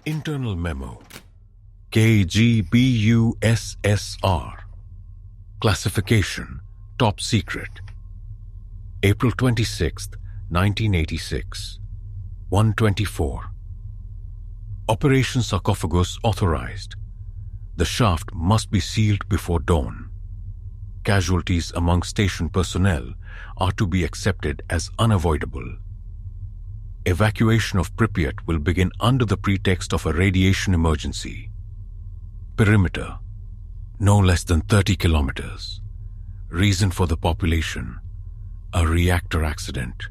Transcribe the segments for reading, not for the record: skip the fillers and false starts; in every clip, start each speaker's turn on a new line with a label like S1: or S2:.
S1: Internal Memo KGBUSSR Classification Top Secret April 26, 1986 1:24 Operation Sarcophagus authorized. The shaft must be sealed before dawn. Casualties among station personnel are to be accepted as unavoidable. Evacuation of Pripyat will begin under the pretext of a radiation emergency. Perimeter: no less than 30 kilometers. Reason for the population: a reactor accident.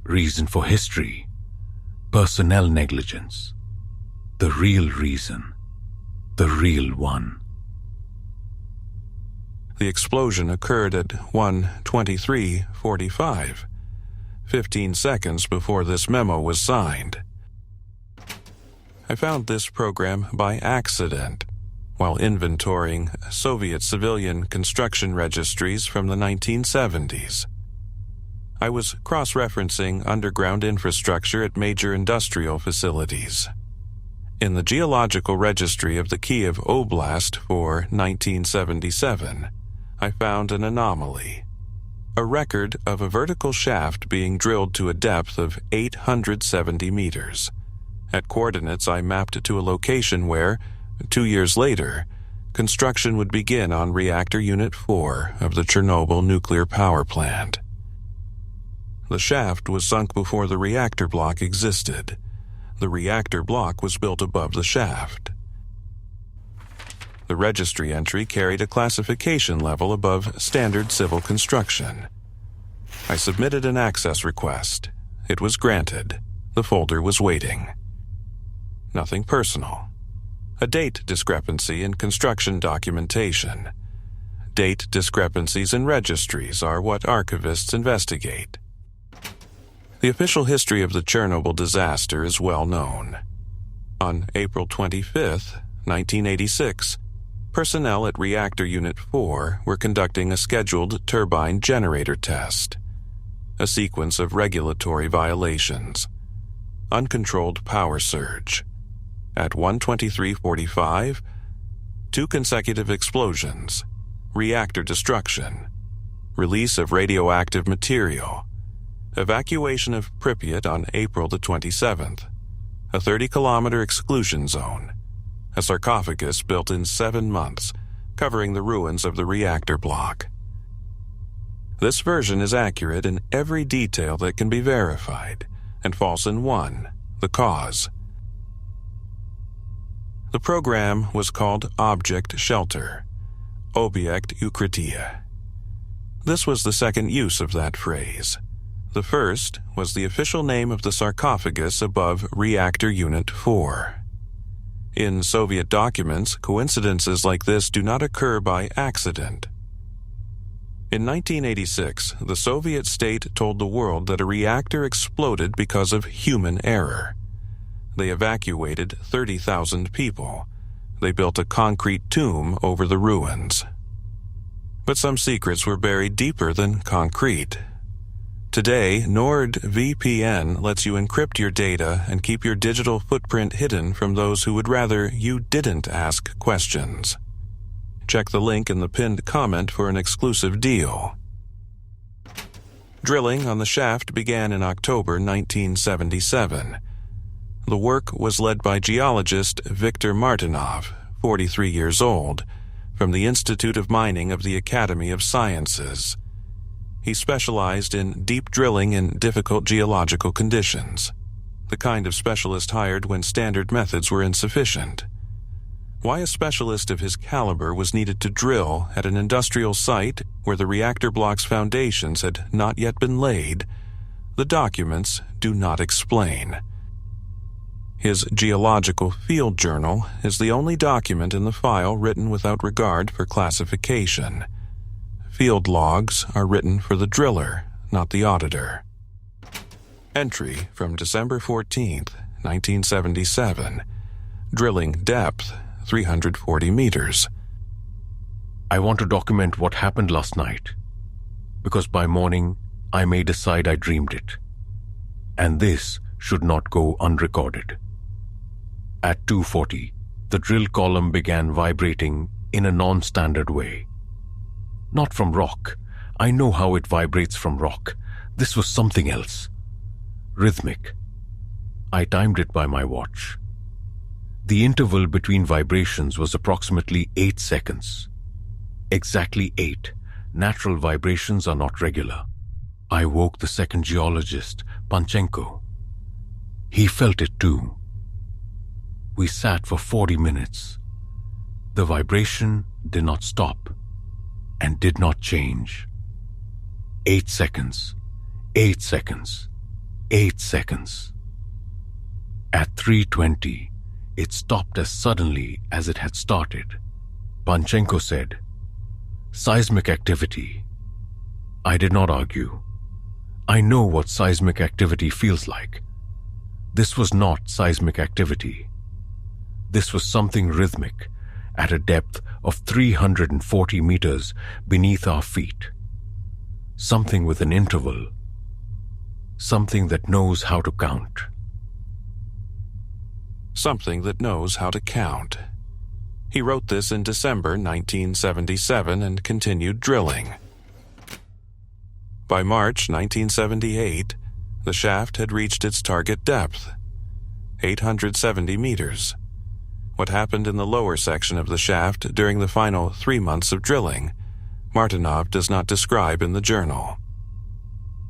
S1: Reason for history: personnel negligence. The real reason: the real one.
S2: The explosion occurred at 1:23:45, 15 seconds before this memo was signed. I found this program by accident while inventorying Soviet civilian construction registries from the 1970s. I was cross-referencing underground infrastructure at major industrial facilities. In the geological registry of the Kiev Oblast for 1977, I found an anomaly: a record of a vertical shaft being drilled to a depth of 870 meters. At coordinates, I mapped it to a location where, 2 years later, construction would begin on Reactor Unit 4 of the Chernobyl nuclear power plant. The shaft was sunk before the reactor block existed. The reactor block was built above the shaft. The registry entry carried a classification level above standard civil construction. I submitted an access request. It was granted. The folder was waiting. Nothing personal. A date discrepancy in construction documentation. Date discrepancies in registries are what archivists investigate. The official history of the Chernobyl disaster is well known. On April 25, 1986, personnel at Reactor Unit 4 were conducting a scheduled turbine generator test. A sequence of regulatory violations. Uncontrolled power surge. At 1:23:45, 2 consecutive explosions. Reactor destruction. Release of radioactive material. Evacuation of Pripyat on April the 27th. A 30-kilometer exclusion zone. A sarcophagus built in 7 months, covering the ruins of the reactor block. This version is accurate in every detail that can be verified, and false in one: the cause. The program was called Object Shelter, Obyekt Ukrytye. This was the second use of that phrase. The first was the official name of the sarcophagus above Reactor Unit 4. In Soviet documents, coincidences like this do not occur by accident. In 1986, the Soviet state told the world that a reactor exploded because of human error. They evacuated 30,000 people. They built a concrete tomb over the ruins. But some secrets were buried deeper than concrete. Today, NordVPN lets you encrypt your data and keep your digital footprint hidden from those who would rather you didn't ask questions. Check the link in the pinned comment for an exclusive deal. Drilling on the shaft began in October 1977. The work was led by geologist Viktor Martynov, 43 years old, from the Institute of Mining of the Academy of Sciences. He specialized in deep drilling in difficult geological conditions, the kind of specialist hired when standard methods were insufficient. Why a specialist of his caliber was needed to drill at an industrial site where the reactor block's foundations had not yet been laid, the documents do not explain. His geological field journal is the only document in the file written without regard for classification. Field logs are written for the driller, not the auditor. Entry from December 14, 1977. Drilling depth, 340 meters.
S1: I want to document what happened last night, because by morning I may decide I dreamed it. And this should not go unrecorded. At 2:40, the drill column began vibrating in a non-standard way. Not from rock. I know how it vibrates from rock. This was something else. Rhythmic. I timed it by my watch. The interval between vibrations was approximately 8 seconds. Exactly 8. Natural vibrations are not regular. I woke the second geologist, Panchenko. He felt it too. We sat for 40 minutes. The vibration did not stop and did not change. 8 seconds, 8 seconds, 8 seconds. At 3:20, it stopped as suddenly as it had started. Panchenko said, "Seismic activity." I did not argue. I know what seismic activity feels like. This was not seismic activity. This was something rhythmic at a depth of 340 meters beneath our feet. Something with an interval. Something that knows how to count.
S2: Something that knows how to count. He wrote this in December 1977 and continued drilling. By March 1978, the shaft had reached its target depth, 870 meters. What happened in the lower section of the shaft during the final 3 months of drilling, Martynov does not describe in the journal.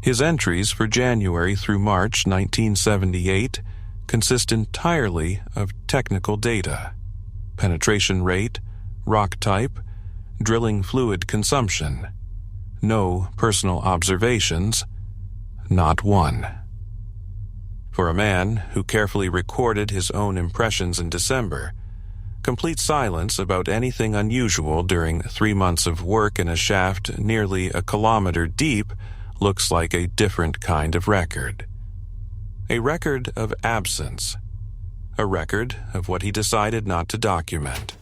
S2: His entries for January through March 1978 consist entirely of technical data: penetration rate, rock type, drilling fluid consumption. No personal observations, not one. For a man who carefully recorded his own impressions in December, complete silence about anything unusual during 3 months of work in a shaft nearly a kilometer deep looks like a different kind of record. A record of absence. A record of what he decided not to document.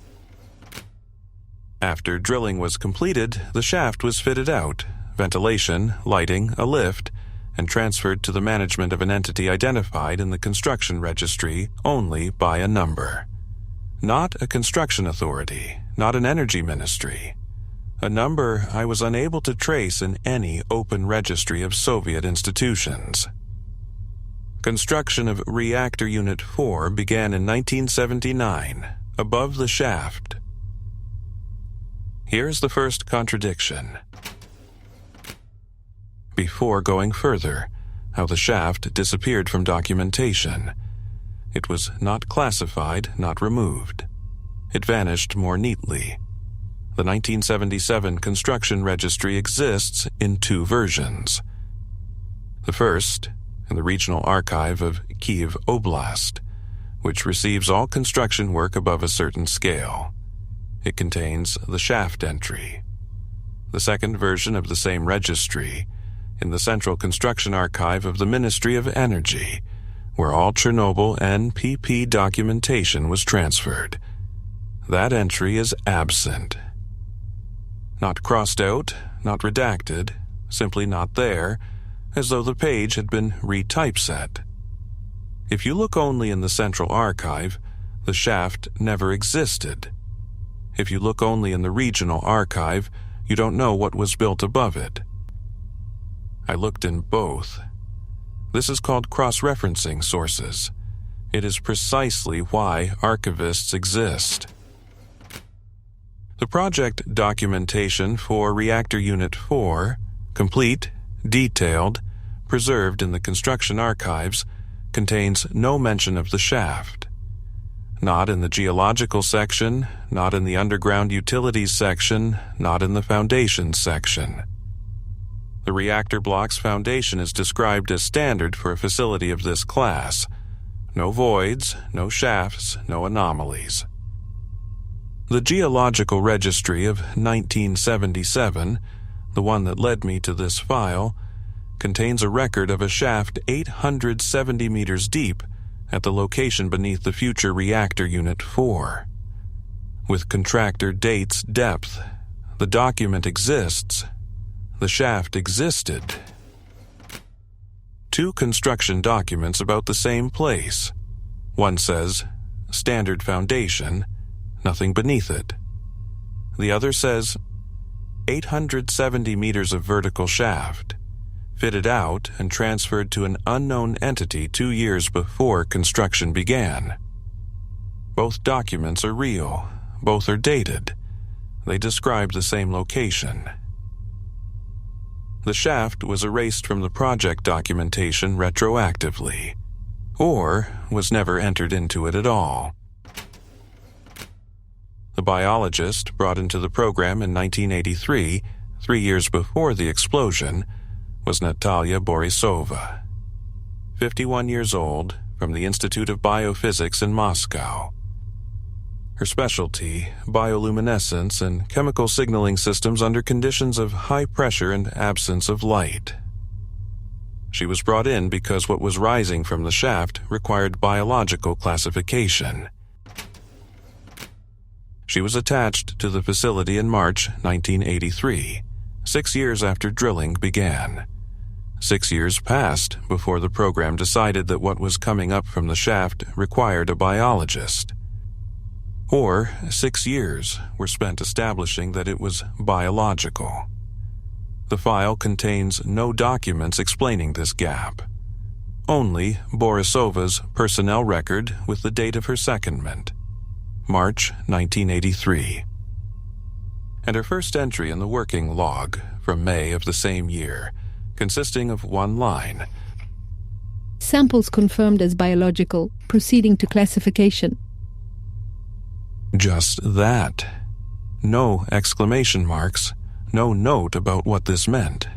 S2: After drilling was completed, the shaft was fitted out, ventilation, lighting, a lift, and transferred to the management of an entity identified in the construction registry only by a number. Not a construction authority, not an energy ministry. A number I was unable to trace in any open registry of Soviet institutions. Construction of Reactor Unit 4 began in 1979, above the shaft. Here's the first contradiction. Before going further, how the shaft disappeared from documentation. It was not classified, not removed. It vanished more neatly. The 1977 construction registry exists in 2 versions. The first, in the Regional Archive of Kyiv Oblast, which receives all construction work above a certain scale. It contains the shaft entry. The second version of the same registry, in the Central Construction Archive of the Ministry of Energy, where all Chernobyl NPP documentation was transferred. That entry is absent. Not crossed out, not redacted, simply not there, as though the page had been retypeset. If you look only in the Central Archive, the shaft never existed. If you look only in the Regional Archive, you don't know what was built above it. I looked in both. This is called cross-referencing sources. It is precisely why archivists exist. The project documentation for Reactor Unit 4, complete, detailed, preserved in the construction archives, contains no mention of the shaft. Not in the geological section, not in the underground utilities section, not in the foundations section. The reactor block's foundation is described as standard for a facility of this class. No voids, no shafts, no anomalies. The Geological Registry of 1977, the one that led me to this file, contains a record of a shaft 870 meters deep at the location beneath the future Reactor Unit 4. With contractor dates, depth, the document exists. The shaft existed. 2 construction documents about the same place. One says, standard foundation, nothing beneath it. The other says 870 meters of vertical shaft, fitted out and transferred to an unknown entity 2 years before construction began. Both documents are real, both are dated. They describe the same location. The shaft was erased from the project documentation retroactively, or was never entered into it at all. The biologist brought into the program in 1983, 3 years before the explosion, was Natalia Borisova, 51 years old, from the Institute of Biophysics in Moscow. Her specialty, bioluminescence and chemical signaling systems under conditions of high pressure and absence of light. She was brought in because what was rising from the shaft required biological classification. She was attached to the facility in March 1983, 6 years after drilling began. 6 years passed before the program decided that what was coming up from the shaft required a biologist. Or 6 years were spent establishing that it was biological. The file contains no documents explaining this gap. Only Borisova's personnel record with the date of her secondment, March 1983. And her first entry in the working log from May of the same year, consisting of one line.
S3: Samples confirmed as biological, proceeding to classification.
S2: Just that. No exclamation marks, no note about what this meant.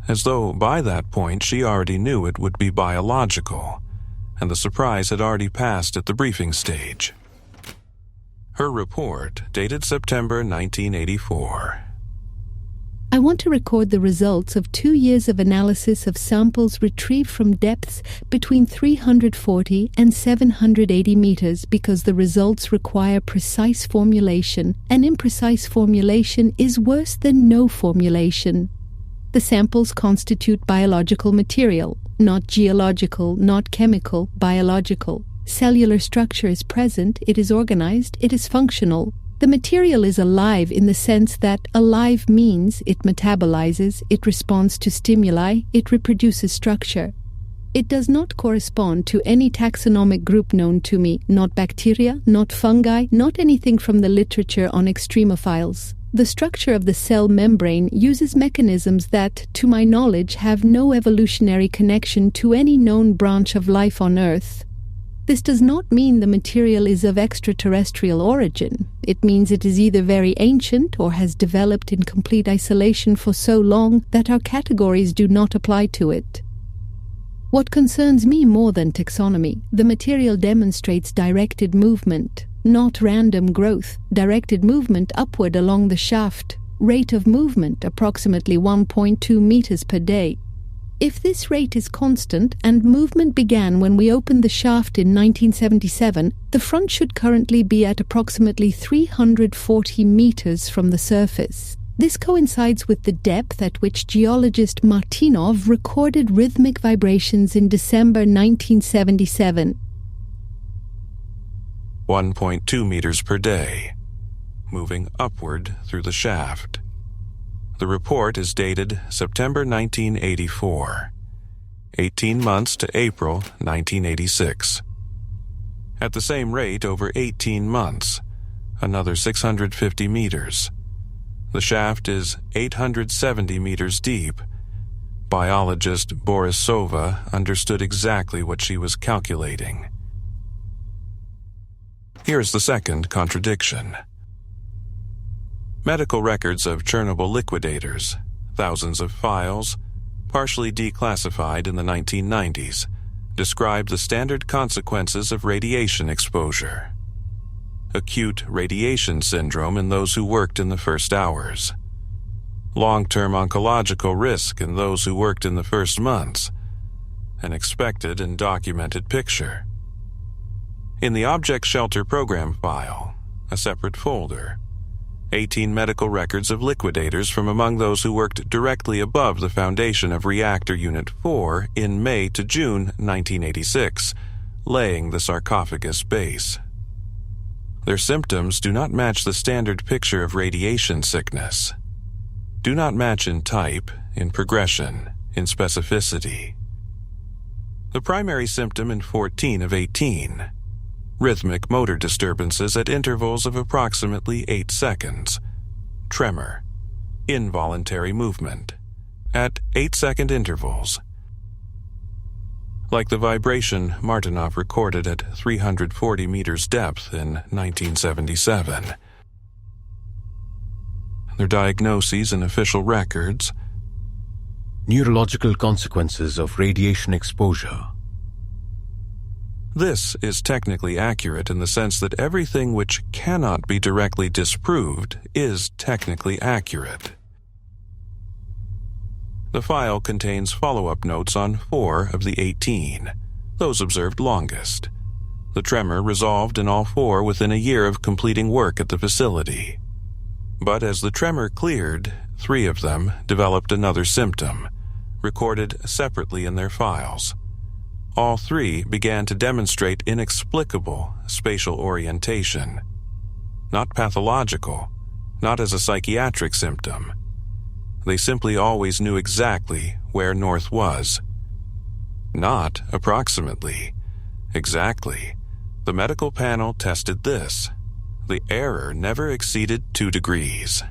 S2: As though by that point she already knew it would be biological, and the surprise had already passed at the briefing stage. Her report, dated September 1984.
S3: I want to record the results of 2 years of analysis of samples retrieved from depths between 340 and 780 meters because the results require precise formulation, and imprecise formulation is worse than no formulation. The samples constitute biological material, not geological, not chemical, biological. Cellular structure is present, it is organized, it is functional. The material is alive in the sense that alive means it metabolizes, it responds to stimuli, it reproduces structure. It does not correspond to any taxonomic group known to me, not bacteria, not fungi, not anything from the literature on extremophiles. The structure of the cell membrane uses mechanisms that, to my knowledge, have no evolutionary connection to any known branch of life on Earth. This does not mean the material is of extraterrestrial origin. It means it is either very ancient or has developed in complete isolation for so long that our categories do not apply to it. What concerns me more than taxonomy, the material demonstrates directed movement, not random growth, directed movement upward along the shaft, rate of movement approximately 1.2 meters per day. If this rate is constant and movement began when we opened the shaft in 1977, the front should currently be at approximately 340 meters from the surface. This coincides with the depth at which geologist Martynov recorded rhythmic vibrations in December 1977.
S2: 1.2 meters per day, moving upward through the shaft. The report is dated September 1984, 18 months to April 1986. At the same rate over 18 months, another 650 meters. The shaft is 870 meters deep. Biologist Borisova understood exactly what she was calculating. Here's the second contradiction. Medical records of Chernobyl liquidators, thousands of files, partially declassified in the 1990s, describe the standard consequences of radiation exposure. Acute radiation syndrome in those who worked in the first hours. Long-term oncological risk in those who worked in the first months. An expected and documented picture. In the Object Shelter Program file, a separate folder, 18 medical records of liquidators from among those who worked directly above the foundation of Reactor Unit 4 in May to June 1986, laying the sarcophagus base. Their symptoms do not match the standard picture of radiation sickness. Do not match in type, in progression, in specificity. The primary symptom in 14 of 18. Rhythmic motor disturbances at intervals of approximately 8 seconds. Tremor. Involuntary movement. At 8-second intervals. Like the vibration Martynov recorded at 340 meters depth in 1977. Their diagnoses and official records.
S1: Neurological consequences of radiation exposure.
S2: This is technically accurate in the sense that everything which cannot be directly disproved is technically accurate. The file contains follow-up notes on 4 of the 18, those observed longest. The tremor resolved in all 4 within a year of completing work at the facility. But as the tremor cleared, 3 of them developed another symptom, recorded separately in their files. All 3 began to demonstrate inexplicable spatial orientation. Not pathological, not as a psychiatric symptom. They simply always knew exactly where north was. Not approximately. Exactly. The medical panel tested this. The error never exceeded 2 degrees.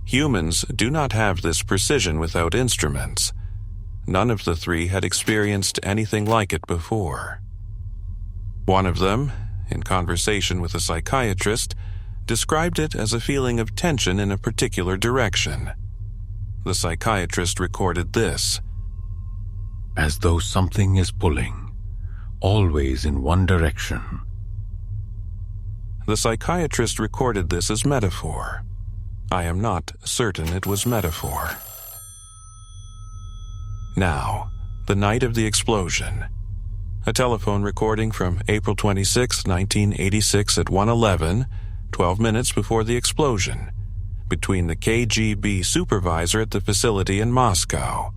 S2: Humans do not have this precision without instruments. None of the 3 had experienced anything like it before. One of them, in conversation with a psychiatrist, described it as a feeling of tension in a particular direction. The psychiatrist recorded this.
S1: As though something is pulling, always in one direction.
S2: The psychiatrist recorded this as metaphor. I am not certain it was metaphor. Now, the night of the explosion. A telephone recording from April 26, 1986 at 1:11, 12 minutes before the explosion, between the KGB supervisor at the facility in Moscow.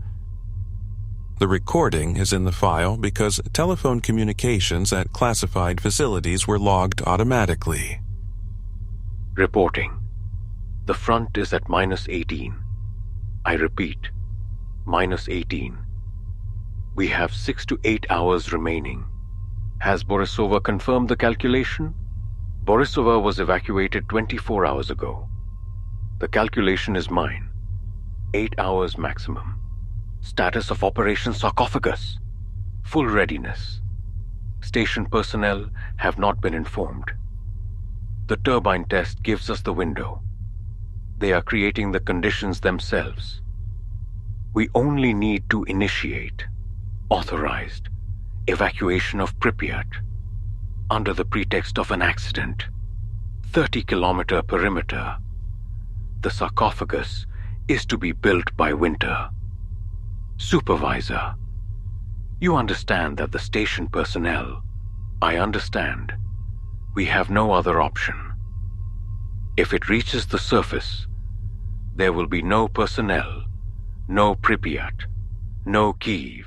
S2: The recording is in the file because telephone communications at classified facilities were logged automatically.
S1: Reporting. The front is at -18. I repeat, -18. We have 6 to 8 hours remaining. Has Borisova confirmed the calculation? Borisova was evacuated 24 hours ago. The calculation is mine. 8 hours maximum. Status of Operation Sarcophagus. Full readiness. Station personnel have not been informed. The turbine test gives us the window. They are creating the conditions themselves. We only need to initiate authorized evacuation of Pripyat under the pretext of an accident. 30-kilometer perimeter. The sarcophagus is to be built by winter. Supervisor, you understand that the station personnel, I understand, we have no other option. If it reaches the surface, there will be no personnel, no Pripyat, no Kyiv.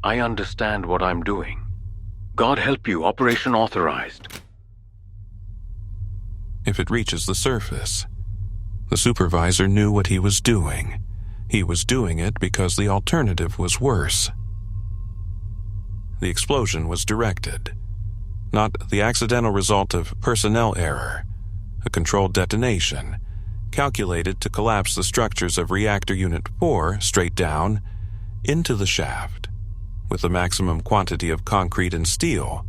S1: I understand what I'm doing. God help you, Operation Authorized.
S2: If it reaches the surface, the supervisor knew what he was doing. He was doing it because the alternative was worse. The explosion was directed, not the accidental result of personnel error, a controlled detonation, calculated to collapse the structures of Reactor Unit 4 straight down into the shaft, with the maximum quantity of concrete and steel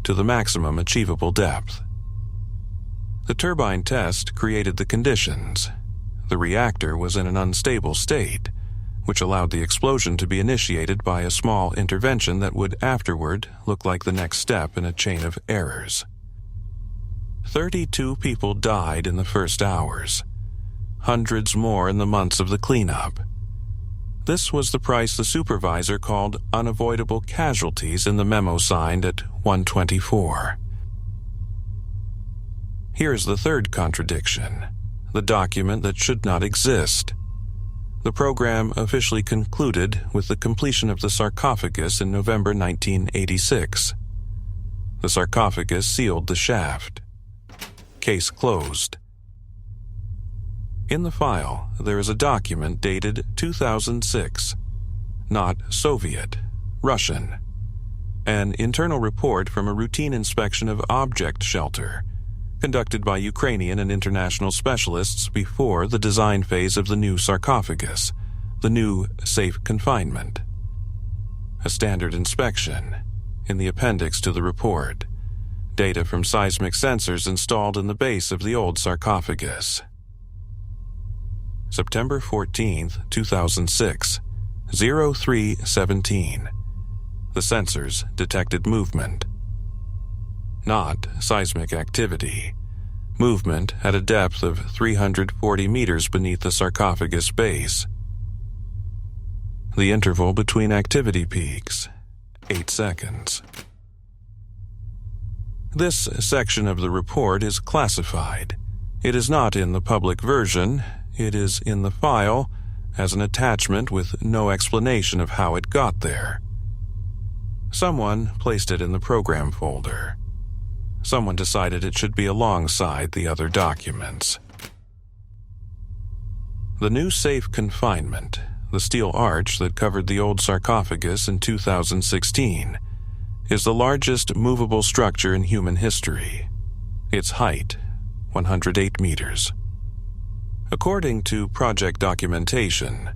S2: to the maximum achievable depth. The turbine test created the conditions. The reactor was in an unstable state, which allowed the explosion to be initiated by a small intervention that would afterward look like the next step in a chain of errors. 32 people died in the first hours, hundreds more in the months of the cleanup. This was the price the supervisor called unavoidable casualties in the memo signed at 1:24. Here's the third contradiction, the document that should not exist. The program officially concluded with the completion of the sarcophagus in November 1986. The sarcophagus sealed the shaft. Case closed. In the file, there is a document dated 2006, not Soviet, Russian. An internal report from a routine inspection of object shelter, conducted by Ukrainian and international specialists before the design phase of the new sarcophagus, the new safe confinement. A standard inspection. In the appendix to the report, data from seismic sensors installed in the base of the old sarcophagus. September 14, 2006, 0317. The sensors detected movement. Not seismic activity. Movement at a depth of 340 meters beneath the sarcophagus base. The interval between activity peaks, 8 seconds. This section of the report is classified. It is not in the public version. It is in the file as an attachment with no explanation of how it got there. Someone placed it in the program folder. Someone decided it should be alongside the other documents. The new safe confinement, the steel arch that covered the old sarcophagus in 2016, is the largest movable structure in human history. Its height, 108 meters. According to project documentation,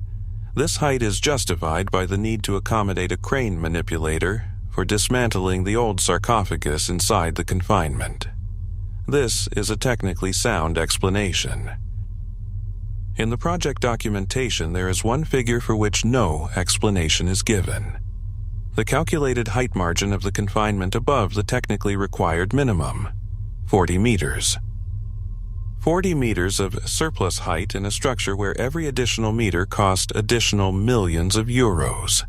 S2: this height is justified by the need to accommodate a crane manipulator for dismantling the old sarcophagus inside the confinement. This is a technically sound explanation. In the project documentation, there is one figure for which no explanation is given: the calculated height margin of the confinement above the technically required minimum, 40 meters. 40 meters of surplus height in a structure where every additional meter cost additional millions of euros.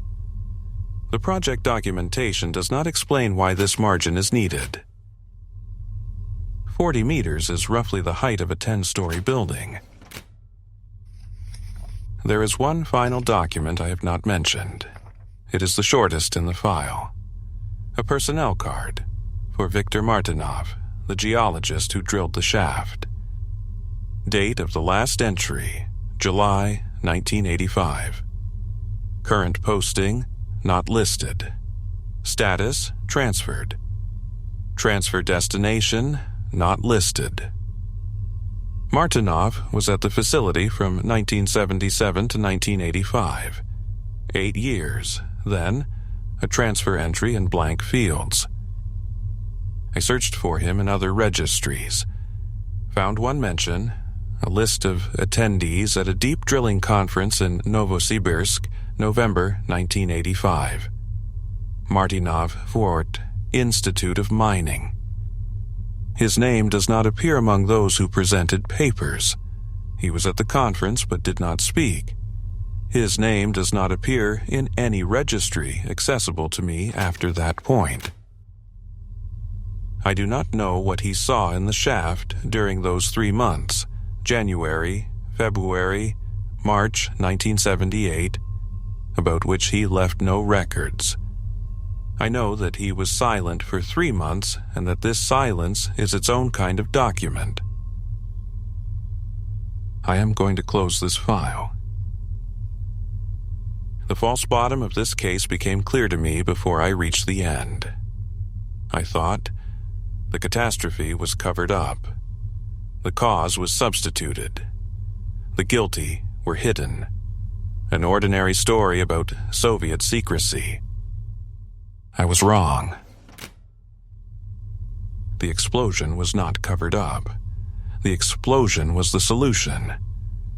S2: The project documentation does not explain why this margin is needed. 40 meters is roughly the height of a 10-story building. There is one final document I have not mentioned. It is the shortest in the file. A personnel card for Viktor Martynov, the geologist who drilled the shaft. Date of the last entry, July 1985. Current posting, not listed. Status, transferred. Transfer destination, not listed. Martynov was at the facility from 1977 to 1985. 8 years. Then, a transfer entry in blank fields. I searched for him in other registries. Found one mention, a list of attendees at a deep drilling conference in Novosibirsk, November 1985. Martynov Fort, Institute of Mining. His name does not appear among those who presented papers. He was at the conference but did not speak. His name does not appear in any registry accessible to me after that point. I do not know what he saw in the shaft during those 3 months, January, February, March 1978, about which he left no records. I know that he was silent for 3 months and that this silence is its own kind of document. I am going to close this file. The false bottom of this case became clear to me before I reached the end. I thought the catastrophe was covered up. The cause was substituted. The guilty were hidden. An ordinary story about Soviet secrecy. I was wrong. The explosion was not covered up. The explosion was the solution.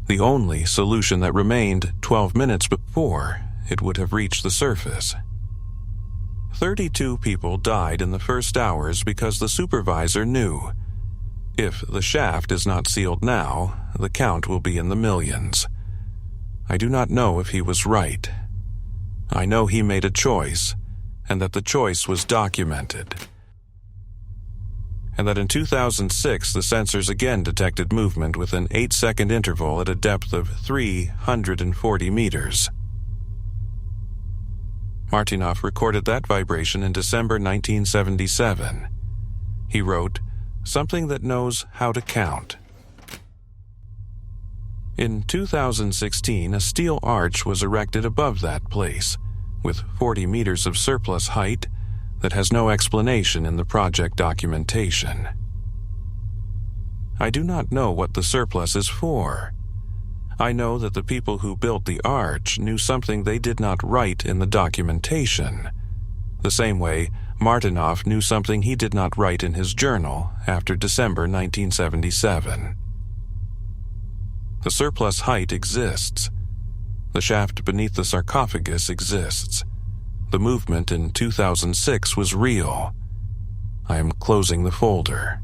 S2: The only solution that remained 12 minutes before it would have reached the surface. 32 people died in the first hours because the supervisor knew, if the shaft is not sealed now, the count will be in the millions. I do not know if he was right. I know he made a choice, and that the choice was documented. and that in 2006 the sensors again detected movement with an 8-second interval at a depth of 340 meters. Martynov recorded that vibration in December 1977. He wrote, "Something that knows how to count." In 2016, a steel arch was erected above that place, with 40 meters of surplus height that has no explanation in the project documentation. I do not know what the surplus is for. I know that the people who built the arch knew something they did not write in the documentation, the same way Martynov knew something he did not write in his journal after December 1977. The surplus height exists. The shaft beneath the sarcophagus exists. The movement in 2006 was real. I am closing the folder.